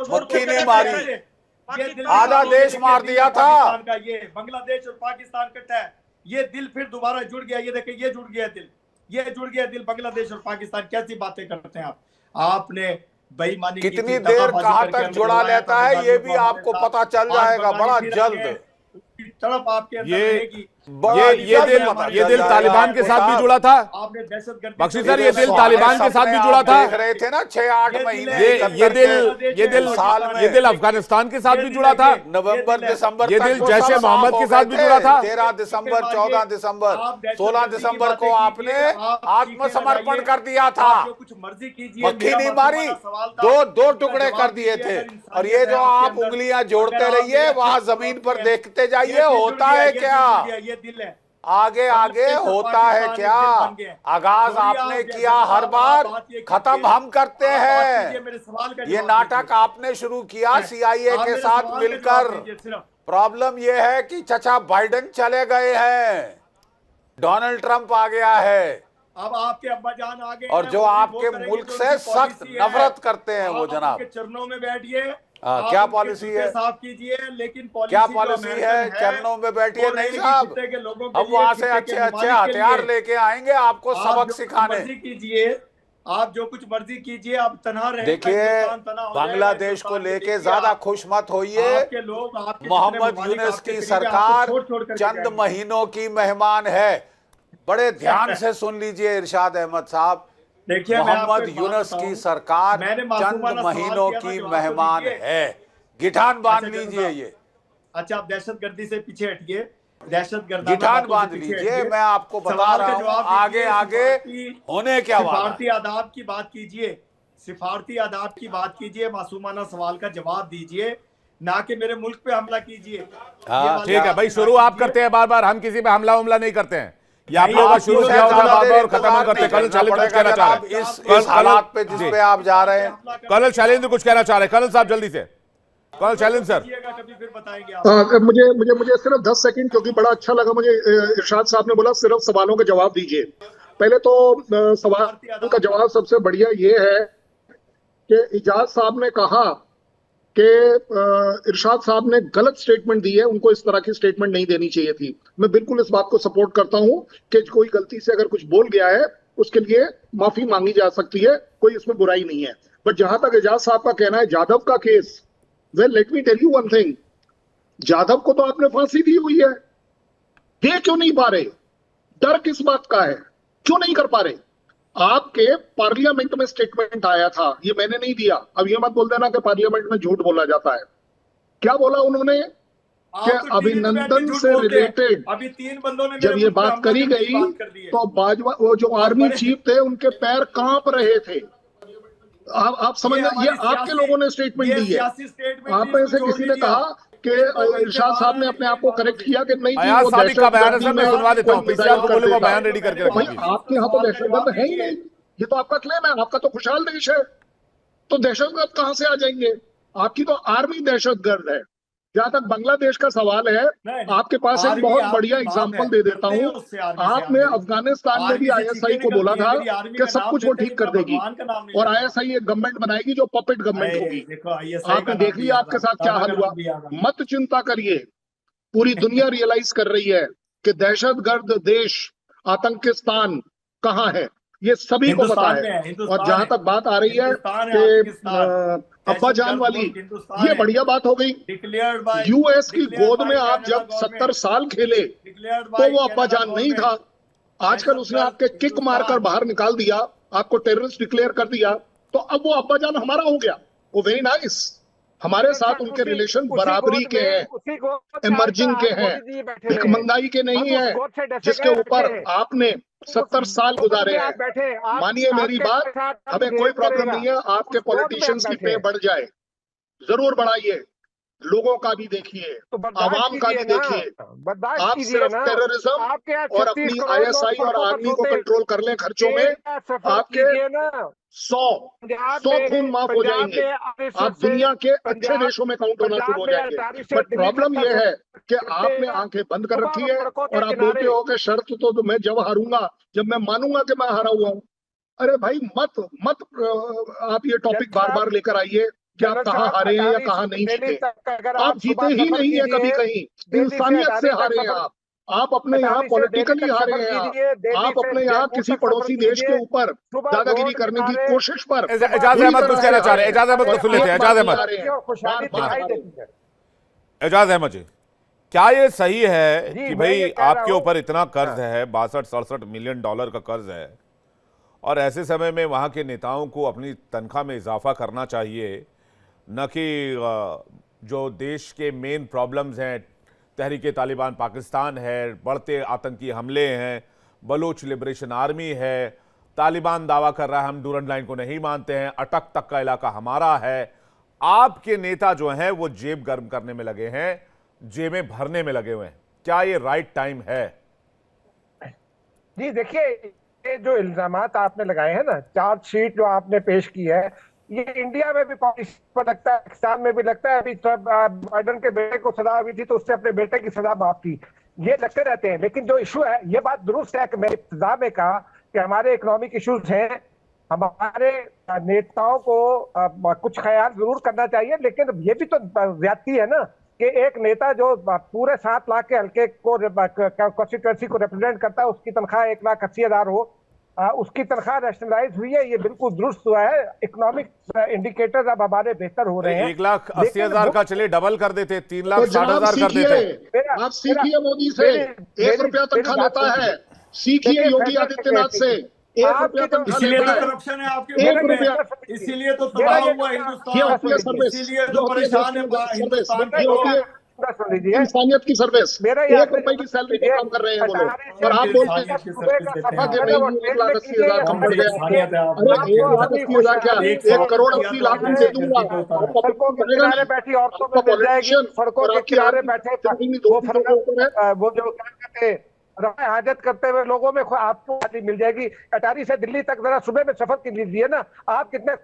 मुक्की नहीं मारी, आधा देश मार दिया था। ये बांग्लादेश और पाकिस्तान कट्टा है, ये दिल फिर दोबारा जुड़ गया। ये देखे, ये जुड़ गया दिल, ये जुड़ गया दिल बांग्लादेश और पाकिस्तान। कैसी बातें करते हैं आप? आपने बेईमानी की, कितनी देर कहां तक जुड़ा लेता है ये भी आपको पता चल जाएगा बड़ा जल्द। तड़प आपके अंदर रहेगी। ये दिल तालिबान के साथ भी जुड़ा था। आपने दहशतगर्द बख्शी सर, ये दिल तालिबान के साथ भी जुड़ा था। देख रहे थे ना 6-8 महीने, ये दिल अफगानिस्तान के साथ भी जुड़ा था। नवंबर दिसंबर ये दिल जैश ए मोहम्मद के साथ भी जुड़ा था। 13 दिसंबर, 14 दिसंबर, 16 दिसंबर को आपने आत्मसमर्पण कर दिया था। कुछ मर्जी कीजिए, मक्खी नहीं मारी, दो टुकड़े कर दिए थे। और ये जो आप उंगलियां जोड़ते रहिए, वहां जमीन पर देखते जाइए होता है क्या, ये दिल है। आगे आगे होता है क्या। आगाज आपने किया हर बार, खत्म हम करते हैं। ये नाटक आपने शुरू किया सीआईए के साथ मिलकर। प्रॉब्लम ये है कि चचा बाइडेन चले गए हैं, डोनाल्ड ट्रंप आ गया है, अब आपके अब्बा जान आ गए, और जो आपके मुल्क से सख्त नफरत करते हैं वो जनाब। चरणों में बैठिए, क्या पॉलिसी है, साफ कीजिए, लेकिन क्या पॉलिसी है? चरणों में बैठिए नहीं साहब, अब वहां से अच्छे अच्छे हथियार लेके आएंगे आपको सबक सिखाने। कीजिए, आप जो कुछ मर्जी कीजिए, आप तनहा रहे। देखिए, बांग्लादेश को लेके ज्यादा खुश मत होइए। मोहम्मद यूनुस की सरकार चंद महीनों की मेहमान है। बड़े ध्यान से सुन लीजिए इरशाद अहमद साहब, मोहम्मद यूनुस की सरकार चंद महीनों की मेहमान है। गिठान बांध लीजिए ये। अच्छा, आप दहशतगर्दी से पीछे हटिए, दहशतगर्द गिठान बांध लीजिए। मैं आपको बता रहा हूँ आगे आगे होने क्या वाला। सिफारती आदाब की बात कीजिए, सिफारती आदाब की बात कीजिए, मासूमाना सवाल का जवाब दीजिए, ना कि मेरे मुल्क पे हमला कीजिए। ठीक है भाई, शुरू आप करते हैं बार बार, हम किसी पे हमला नहीं करते हैं। ये आप लोगों का शुरू किया होता है बार बार और खत्म करते। कर्नल शैलेंद्र कुछ कहना चाह रहे हैं, इस हालात पे जिस पे आप जा रहे हैं। कर्नल शैलेंद्र कुछ कहना चाह रहे हैं, कर्नल साहब जल्दी से। कर्नल शैलेंद्र सर, मुझे सिर्फ 10 सेकंड, क्योंकि बड़ा अच्छा लगा मुझे इरशाद साहब ने बोला सिर्फ सवालों के जवाब दीजिए। पहले तो सवाल का जवाब सबसे बढ़िया ये है कि इजाज साहब ने कहा कि इरशाद साहब ने गलत स्टेटमेंट दी है, उनको इस तरह की स्टेटमेंट नहीं देनी चाहिए थी। मैं बिल्कुल इस बात को सपोर्ट करता हूं कि कोई गलती से अगर कुछ बोल गया है उसके लिए माफी मांगी जा सकती है, कोई इसमें बुराई नहीं है। बट जहां तक एजाज साहब का कहना है जाधव का case, well let me tell you one thing, Jadhav को तो आपने फांसी दी हुई है, ये क्यों नहीं पा रहे? डर किस बात का है, क्यों नहीं कर पा रहे? आपके पार्लियामेंट में स्टेटमेंट आया था, ये मैंने नहीं दिया। अब ये मत बोल देना कि पार्लियामेंट में झूठ बोला जाता है। क्या बोला उन्होंने कि अभिनंदन से रिलेटेड अभी 3 बंदों ने जब ये बात करी गई तो बाजवा, वो जो आर्मी चीफ थे, उनके पैर कांप रहे थे। आप समझ, ये आपके लोगों ने स्टेटमेंट दी है। आप में से किसी ने कहा कि इरशाद साहब ने अपने आप को करेक्ट किया कि नहीं जी वो दहशतगर्दी में सुनवा देता हूं, पीछे आपको बोले वो बयान रेडी करके भाई आपके यहाँ तो दहशतगर्द है ही नहीं, ये तो आपका क्लेम है, आपका तो खुशहाल देश है, तो दहशतगर्द कहां से आ जाएंगे? आपकी तो आर्मी दहशतगर्द है। जहां तक बांग्लादेश का सवाल है, आपके पास एक बहुत बढ़िया एग्जांपल दे देता हूं। आपने अफगानिस्तान में भी आईएसआई को बोला था कि सब कुछ वो ठीक कर देगी और आईएसआई एक गवर्नमेंट बनाएगी जो पपेट गवर्नमेंट होगी। आपने देख लिया आपके साथ क्या हाल हुआ। मत चिंता करिए, पूरी दुनिया रियलाइज कर रही है कि दहशतगर्द देश आतंकिस्तान कहाँ है, ये सभी को पता है। और जहां तक बात आ रही है कि अब्बा जान वाली, ये बढ़िया बात हो गई। यूएस की गोद में आप जब 70 साल खेले तो वो अब्बा जान नहीं था। आजकल उसने आपके किक मारकर बाहर निकाल दिया, आपको टेररिस्ट डिक्लेयर कर दिया, तो अब वो अब्बा जान हमारा हो गया। वो वेरी नाइस, हमारे साथ उनके रिलेशन बराबरी के हैं, इमर्जिंग के हैं, भिखमंगाई के नहीं है, जिसके ऊपर आपने 70 साल गुजारे हैं। मानिए मेरी बात, हमें कोई प्रॉब्लम नहीं है आपके पॉलिटिशियंस की पे बढ़ जाए, जरूर बढ़ाइए, लोगों का भी देखिए, आवाम का भी देखिए। आप सिर्फ टेररिज्म और अपनी आईएसआई और आर्मी को कंट्रोल कर लें खर्चों में, आपके 100 खून माफ हो जाएंगे, आप दुनिया के अच्छे देशों में काउंट होना शुरू हो जाएंगे। बट प्रॉब्लम यह है कि आपने आंखें बंद कर रखी है और आप बोलते हो कि शर्त तो मैं जब हारूंगा, जब मैं मानूंगा कि मैं हारा हुआ हूं। अरे भाई मत आप ये टॉपिक बार बार लेकर आइए, कि आप कहाँ हारे हैं या कहाँ नहीं जीते। आप जीते ही नहीं है कभी कहीं, इंसानियत से हारे हैं आप अपने यहाँ पॉलिटिकली हारे हैं, आप अपने यहाँ किसी पड़ोसी देश के ऊपर दादागिरी करने की कोशिश पर। एजाज अहमद कुछ कहना चाह रहे हैं, एजाज अहमद को सुन लेते हैं। एजाज अहमद, एजाज अहमद जी, क्या ये सही है कि भाई आपके ऊपर इतना कर्ज है, 62-67 मिलियन डॉलर का कर्ज है, और ऐसे समय में वहां के नेताओं को अपनी तनख्वाह में इजाफा करना चाहिए, न कि जो देश के मेन प्रॉब्लम्स हैं, तहरीक तालिबान पाकिस्तान है, बढ़ते आतंकी हमले हैं, बलूच लिबरेशन आर्मी है, तालिबान दावा कर रहा है हम डूरंड लाइन को नहीं मानते हैं, अटक तक का इलाका हमारा है। आपके नेता जो हैं वो जेब गर्म करने में लगे हैं, जेबें भरने में लगे हुए हैं। क्या ये राइट टाइम है? जी देखिए, ये जो इल्जामात आपने लगाए हैं ना, चार्जशीट जो आपने पेश की है, ये इंडिया में भी पर लगता है, पाकिस्तान में भी लगता है। अभी बाइडन के बेटे को सजा हुई थी तो उससे अपने बेटे की सजा माफ की, ये लगते रहते हैं। लेकिन जो इशू है, ये बात दुरुस्त है कि मैंने इब्तिदा में कहा कि हमारे इकोनॉमिक इश्यूज हैं, हमारे नेताओं को कुछ ख्याल जरूर करना चाहिए, लेकिन ये भी तो ज्यादती है ना कि एक नेता जो पूरे 7 लाख के हल्के को कॉन्स्टिट्यूएंसी को रिप्रेजेंट करता है, उसकी तनख्वाह 1,80,000 हो, उसकी तनख्वाह रैशनलाइज हुई है, ये बिल्कुल दुरुस्त हुआ है। इकोनॉमिक इंडिकेटर्स अब हमारे बेहतर हो रहे हैं। 1,80,000 का चले डबल कर देते, 3,60,000 कर देते। आप सीखिए मोदी से, 1 रुपया तनख्वाह लेता है, सीखिए योगी आदित्यनाथ से, 1 रुपया तनख्वाह लेता है, करप्शन है आपके 1 रुपया, इसीलिए तो तबाह हुआ हिंदुस्तान, इसीलिए तो परेशान है हिंदुस्तान। इंसानियत की सर्विस, 1 रुपए की सैलरी पे काम कर रहे हैं वो लोग, और आप बोलते हैं कि नहीं 1,80,000 कम बढ़ गया। अरे 1,80,000 क्या, 1,80,00,000 दे दूंगा, आपका पॉलिटिशियन सड़कों के किनारे बैठे वो जो हाजत करते हुए लोगों में आपको मिल जाएगी। अटारी से दिल्ली तक जरा सुबह में सफर कर लीजिए ना, आप कितने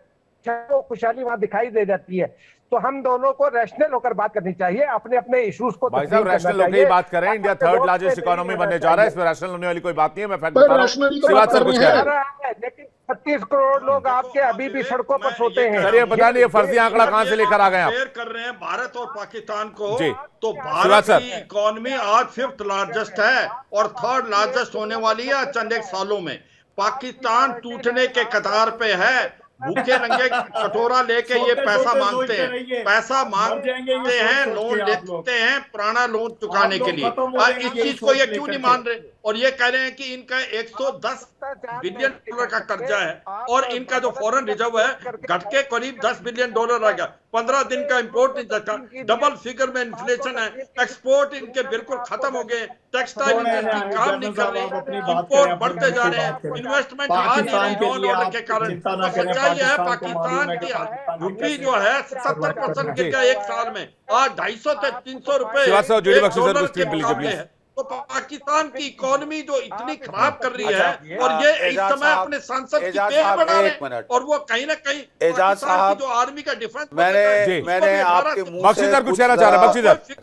खुशहाली वहां दिखाई दे जाती है। तो हम दोनों को रैशनल होकर बात करनी चाहिए, अपने अपने इश्यूज को। भाई साहब, रैशनल होकर ही बात करें। इंडिया 3rd लार्जेस्ट इकोनॉमी बनने जा रहा है, इसमें रैशनल होने वाली कोई बात नहीं है। मैं फैक्ट बता रहा हूं, शिवाज सर कुछ कह रहे हैं। लेकिन 36 करोड़ लोग आपके अभी भी सड़कों पर सोते हैं। सर ये पता नहीं ये फर्जी आंकड़ा कहां से लेकर आ गए आप? कर रहे हैं भारत और पाकिस्तान को जी। तो भारत की इकोनॉमी आज 5th लार्जेस्ट है और 3rd लार्जेस्ट होने वाली है चंद एक सालों में। पाकिस्तान टूटने के कतार पे है, भूखे नंगे कटोरा लेके ये पैसा मांगते हैं, लोन लेते हैं पुराना लोन चुकाने के लिए। इस चीज को ये क्यों नहीं मान रहे, और ये कह रहे हैं कि इनका 110 बिलियन डॉलर का कर्जा है और इनका जो फॉरेन रिजर्व है घट के करीब 10 बिलियन डॉलर आ गया। 15 दिन का इंपोर्ट नहीं था, डबल फिगर में इन्फ्लेशन है, एक्सपोर्ट इनके बिल्कुल खत्म हो गए, टेक्सटाइल इंडस्ट्री काम नहीं कर रही, इंपोर्ट बढ़ते जा रहे हैं, इन्वेस्टमेंट आ नहीं रही नॉन ऑर्डर के कारण। तो सच्चाई है पाकिस्तान की रुपये जो है 70% गिर गया 1 साल में, आज 250 से 300 रुपए। तो पाकिस्तान की इकोनॉमी जो इतनी खराब कर रही है और ये इस समय अपने सांसद की पेट बढ़ा रहे हैं, और वो कहीं ना कहीं एजाज साहब जो आर्मी का डिफेंस, मैंने आपके मुंह से कुछ कहना चाह रहा कुछ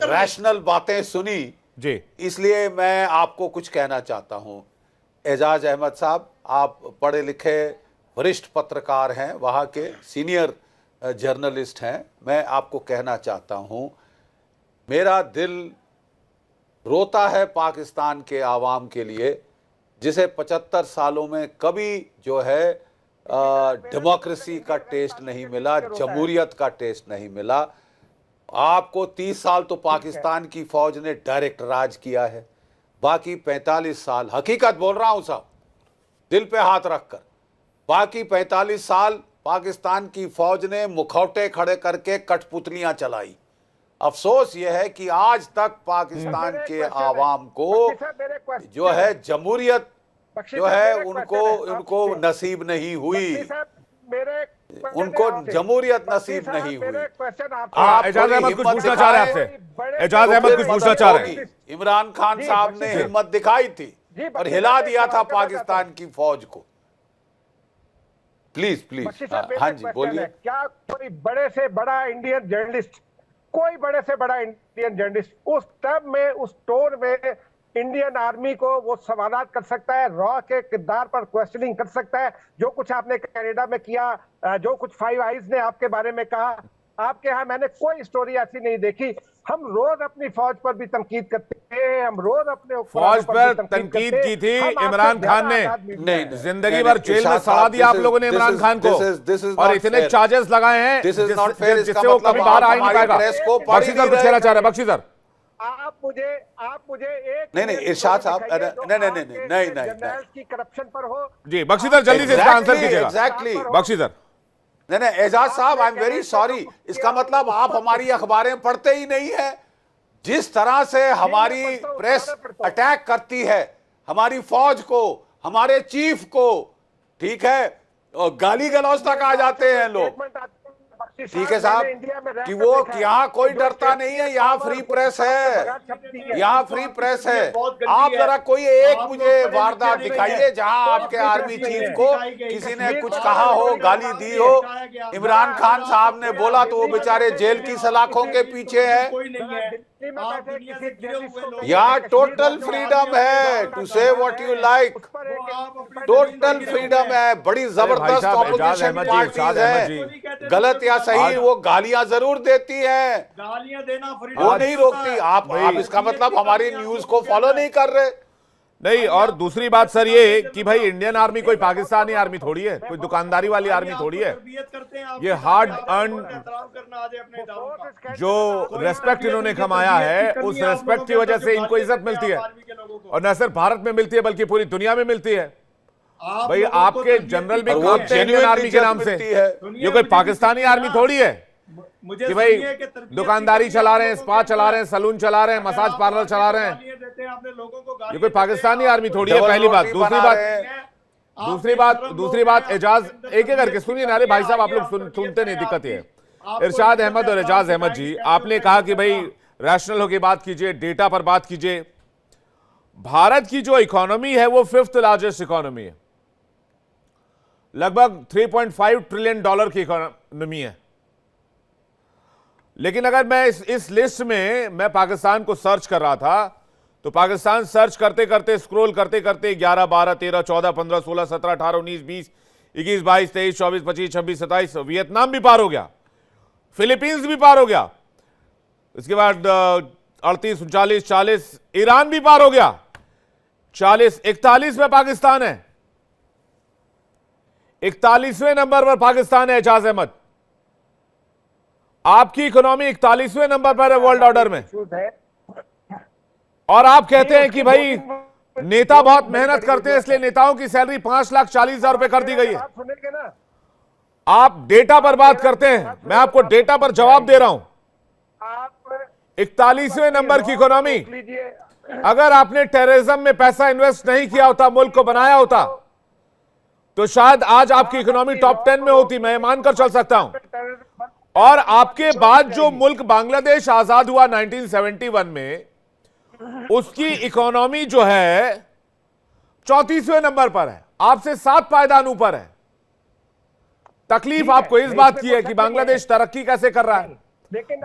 रैशनल बातें सुनी जी, इसलिए मैं आपको कुछ कहना चाहता हूं। एजाज अहमद साहब, आप पढ़े लिखे वरिष्ठ पत्रकार हैं, वहां के सीनियर जर्नलिस्ट हैं। मैं आपको कहना चाहता हूं, मेरा दिल रोता है पाकिस्तान के आवाम के लिए, जिसे 75 सालों में कभी जो है डेमोक्रेसी का टेस्ट नहीं मिला, जमहूरियत का टेस्ट नहीं मिला। आपको 30 साल तो पाकिस्तान की फौज ने डायरेक्ट राज किया है, बाकी 45 साल, हकीकत बोल रहा हूं साहब, दिल पे हाथ रखकर, बाकी 45 साल पाकिस्तान की फौज ने मुखौटे खड़े करके कठपुतलियां चलाई। अफसोस यह है कि आज तक पाकिस्तान के आवाम को जो है जमहूरियत जो है उनको नसीब नहीं हुई, उनको जमहूरियत नसीब नहीं हुई। एजाज अहमद कुछ पूछना चाह रहे हैं आपसे, एजाज अहमद कुछ पूछना चाह रहे हैं। इमरान खान साहब ने हिम्मत दिखाई थी और हिला दिया था पाकिस्तान की फौज को। प्लीज हाँ जी बोलिए। क्या कोई बड़े से बड़ा इंडियन जर्नलिस्ट, कोई बड़े से बड़ा इंडियन जर्नलिस्ट उस टर्म में, उस टोन में इंडियन आर्मी को वो सवालात कर सकता है, रॉ के किरदार पर क्वेश्चनिंग कर सकता है? जो कुछ आपने कनाडा में किया, जो कुछ फाइव आइज ने आपके बारे में कहा, आपके यहाँ मैंने कोई स्टोरी ऐसी नहीं देखी। हम रोज अपनी फौज पर भी तनकीद करते हैं, हम रोज अपने फौज पर तनकीद की थी इमरान खान ने, जिंदगी भर जेल में सड़ा दिया आप लोगों ने इमरान खान को, और इतने चार्जेस लगाए हैं जिससे वो कभी बाहर आ ही नहीं पाएगा। बख्शी सर कुछ कहना चाह रहे हैं, बख्शी सर। आप मुझे एक नहीं इरशाद साहब, नहीं जनरल की करप्शन पर हो जी। बख्शी सर जल्दी से इसका आंसर कीजिएगा। Exactly Bakshi sir. नहीं एजाज साहब, आई एम वेरी सॉरी, इसका मतलब आप हमारी अखबारें पढ़ते ही नहीं है। जिस तरह से हमारी प्रेस अटैक करती है हमारी फौज को, हमारे चीफ को, ठीक है, और गाली गलौज तक आ जाते हैं लोग, ठीक है साहब, कि वो यहाँ कोई डरता नहीं है, यहाँ फ्री प्रेस है, यहाँ फ्री प्रेस है। आप जरा कोई एक मुझे वारदात दिखाइए जहाँ आपके आर्मी चीफ को किसी ने कुछ कहा हो, गाली दी हो। इमरान खान साहब ने बोला तो वो बेचारे जेल की सलाखों के पीछे है। यहाँ टोटल फ्रीडम है टू से what you like, total freedom है। बड़ी जबरदस्त ऑपोजिशन पार्टीज है, गलत या सही वो गालियां जरूर देती है, गालियां देना वो नहीं रोकती। आप इसका मतलब हमारी न्यूज को फॉलो नहीं कर रहे। नहीं, और दूसरी बात सर ये कि भाई इंडियन आर्मी कोई पाकिस्तानी आर्मी थोड़ी है, कोई दुकानदारी वाली आर्मी थोड़ी है। ये हार्ड अर्न जो रेस्पेक्ट इन्होंने कमाया है, उस रेस्पेक्ट की वजह से इनको इज्जत मिलती है, और न सिर्फ भारत में मिलती है बल्कि पूरी दुनिया में मिलती है। भाई आपके जनरल भी कांपते हैं इंडियन आर्मी के नाम से, ये कोई पाकिस्तानी आर्मी थोड़ी है कि भाई दुकानदारी चला रहे हैं, स्पा चला रहे हैं, सलून चला रहे हैं, मसाज पार्लर चला रहे हैं। ये कोई पाकिस्तानी आर्मी थोड़ी है, पहली बात। दूसरी बात एजाज, एक एक करके सुनिए ना। अरे भाई साहब आप लोग सुनते नहीं, दिक्कत है। इरशाद अहमद और एजाज अहमद जी, आपने कहा कि भाई रैशनल होकर बात कीजिए, डेटा पर बात कीजिए। भारत की जो इकोनॉमी है वो 5th लार्जेस्ट इकोनॉमी है, लगभग $3.5 ट्रिलियन की इकोनॉमी है। लेकिन अगर मैं इस लिस्ट में मैं पाकिस्तान को सर्च कर रहा था, तो पाकिस्तान सर्च करते करते स्क्रॉल करते करते 11, 12, 13, 14, 15, 16, 17, 18, 19, 20, 21, 22, 23, 24, 25, 26, 27, वियतनाम भी पार हो गया, फिलीपींस भी पार हो गया, इसके बाद 38, 39, 40 ईरान भी पार हो गया, 40, 41 में पाकिस्तान है, 41वें नंबर पर पाकिस्तान है। एजाज अहमद, आपकी इकोनॉमी 41वें नंबर पर है वर्ल्ड ऑर्डर में, और आप कहते हैं कि भाई नेता बहुत मेहनत करते हैं इसलिए नेताओं की सैलरी 5,40,000 रुपए कर दी गई है। आप डेटा पर बात करते हैं, मैं आपको डेटा पर जवाब दे रहा हूं। 41वें नंबर की इकोनॉमी, अगर आपने टेररिज्म में पैसा इन्वेस्ट नहीं किया होता, मुल्क को बनाया होता, तो शायद आज आपकी इकोनॉमी टॉप 10 में होती, मैं मानकर चल सकता हूं। और आपके बाद जो मुल्क बांग्लादेश आजाद हुआ 1971 में, उसकी इकोनॉमी जो है 34वें नंबर पर है, आपसे 7 पायदान ऊपर है। तकलीफ आपको इस बात की है कि बांग्लादेश तरक्की कैसे कर रहा है,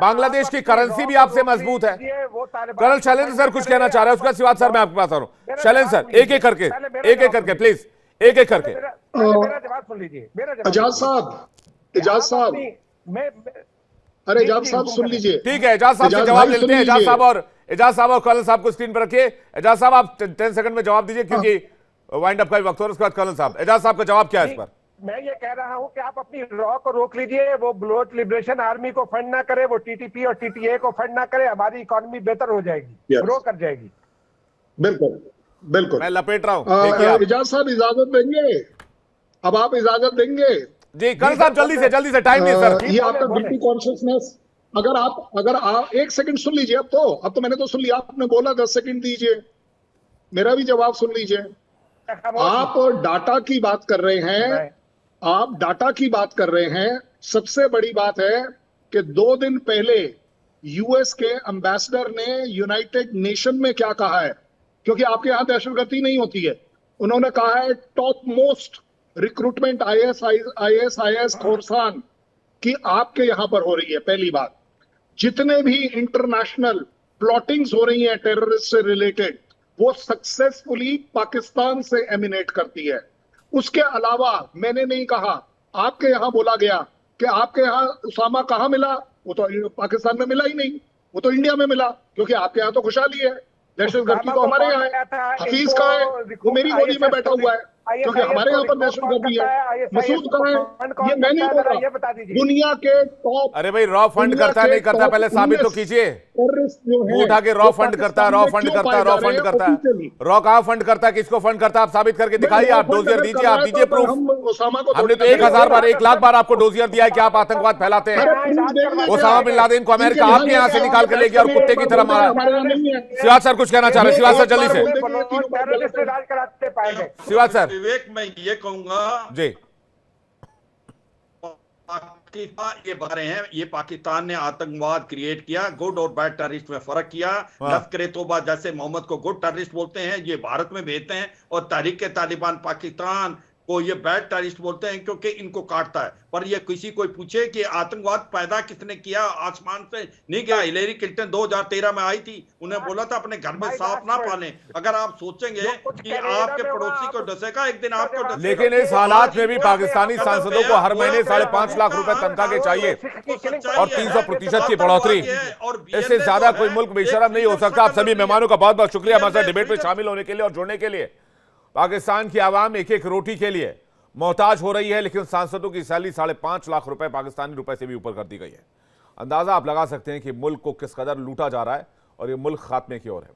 बांग्लादेश की करेंसी भी आपसे मजबूत है। कर्नल शैलेंद्र सर कुछ कहना चाह रहे हैं, उसका सिवा सर मैं आपके पास आ रहा हूं। शैलेंद्र सर एक एक करके प्लीज, एक एक करके। मेरा जवाब सुन लीजिए। एजाज साहब, अरे एजाज साहब सुन लीजिए। ठीक है, एजाज साहब से जवाब लेते हैं। एजाज साहब और कर्नल साहब को स्क्रीन पर रखिए। एजाज साहब आप 10 सेकंड में जवाब दीजिए, क्योंकि वाइंड अप का भी वक्त हो रहा है। उसके बाद कर्नल साहब, एजाज साहब का जवाब क्या है इस पर? मैं ये कह रहा हूं कि आप अपनी रॉ को रोक लीजिए, वो ब्लॉट लिबरेशन आर्मी को फंड ना करे, वो टीटीपी और टीटीए को फंड ना करे, हमारी इकोनॉमी बेहतर हो जाएगी, ग्रो कर जाएगी। बिल्कुल बिल्कुल, मैं लपेट रहा हूं। एजाज साहब इजाजत देंगे? अब आप इजाजत देंगे? जी कर्नल साहब जल्दी से, टाइम नहीं सर। ये आपका गिल्टी कॉन्शियसनेस, अगर आप 1 सेकंड सुन लीजिए। अब तो मैंने तो सुन लिया, आपने बोला 10 सेकंड दीजिए, मेरा भी जवाब सुन लीजिए। आप डाटा की बात कर रहे हैं, आप डाटा की बात कर रहे हैं। सबसे बड़ी बात है कि 2 दिन पहले यूएस के एम्बेसडर ने यूनाइटेड नेशन में क्या कहा है, क्योंकि आपके यहां दहशतगर्दी नहीं होती है, उन्होंने कहा है टॉप मोस्ट रिक्रूटमेंट ISIS खोरसान की आपके यहां पर हो रही है। पहली बात, जितने भी इंटरनेशनल प्लॉटिंग्स हो रही हैं टेररिस्ट से रिलेटेड, वो सक्सेसफुली पाकिस्तान से एमिनेट करती है। उसके अलावा मैंने नहीं कहा, आपके यहां बोला गया कि आपके यहाँ उसामा कहाँ मिला, वो तो पाकिस्तान में मिला ही नहीं, वो तो इंडिया में मिला, क्योंकि आपके यहाँ तो खुशहाली है, दहशतगर्दी तो हमारे यहाँ है। हफीज कहाँ है, वो मेरी गोदी में बैठा हुआ है, क्योंकि हमारे यहाँ पर दहशतगर्दी है। मसूद कहाँ है, ये मैं नहीं बोल रहा, दुनिया के टॉप। अरे भाई रॉ फंड करता है नहीं करता, पहले साबित तो कीजिए। उठा के रॉ फंड करता है, रॉ फंड करता है, रॉ फंड करता है। रॉ कहाँ फंड करता है, किसको फंड करता है, आप साबित करके दिखाइए। आप डोजियर दीजिए, आप दीजिए प्रूफ। हमने तो 1000 बार 1 लाख बार आपको डोजियर दिया है कि आप आतंकवाद फैलाते हैं। ओसामा बिन लादेन को अमेरिका आपके यहाँ से निकाल कर ले गया और कुत्ते की तरह मारा। शिवाज सर कुछ कहना चाह रहे हैं, शिवाज सर जल्दी से। शिवाज सर। विवेक मैं ये कहूंगा जी, ये बारे हैं, ये पाकिस्तान ने आतंकवाद क्रिएट किया, गुड और बैड टेररिस्ट में फर्क किया। लश्कर-ए-तौबा जैसे मोहम्मद को गुड टेररिस्ट बोलते हैं, ये भारत में भेजते हैं, और तहरीक-ए-तालिबान पाकिस्तान को ये बैड टेररिस्ट बोलते हैं क्योंकि इनको काटता है। पर ये किसी कोई पूछे कि आतंकवाद पैदा किसने किया, आसमान से नहीं गया। हिलेरी क्लिंटन 2013 में आई थी, उन्हें बोला था अपने घर में सांप ना पालें। अगर आप सोचेंगे कि आपके पड़ोसी को डसेगा, एक दिन आपको डसेगा। लेकिन इस हालात में भी पाकिस्तानी सांसदों को हर महीने 5.5 लाख रुपए तनख्वाह के चाहिए और 300% की बढ़ोतरी। इससे ज्यादा कोई मुल्क बेशरम नहीं हो सकता। आप सभी मेहमानों का बहुत बहुत शुक्रिया हमारे साथ डिबेट में शामिल होने के लिए और जुड़ने के लिए। पाकिस्तान की आवाम एक एक रोटी के लिए मोहताज हो रही है, लेकिन सांसदों की सैलरी 5.5 लाख रुपए पाकिस्तानी रुपए से भी ऊपर कर दी गई है। अंदाजा आप लगा सकते हैं कि मुल्क को किस कदर लूटा जा रहा है और ये मुल्क खात्मे की ओर है।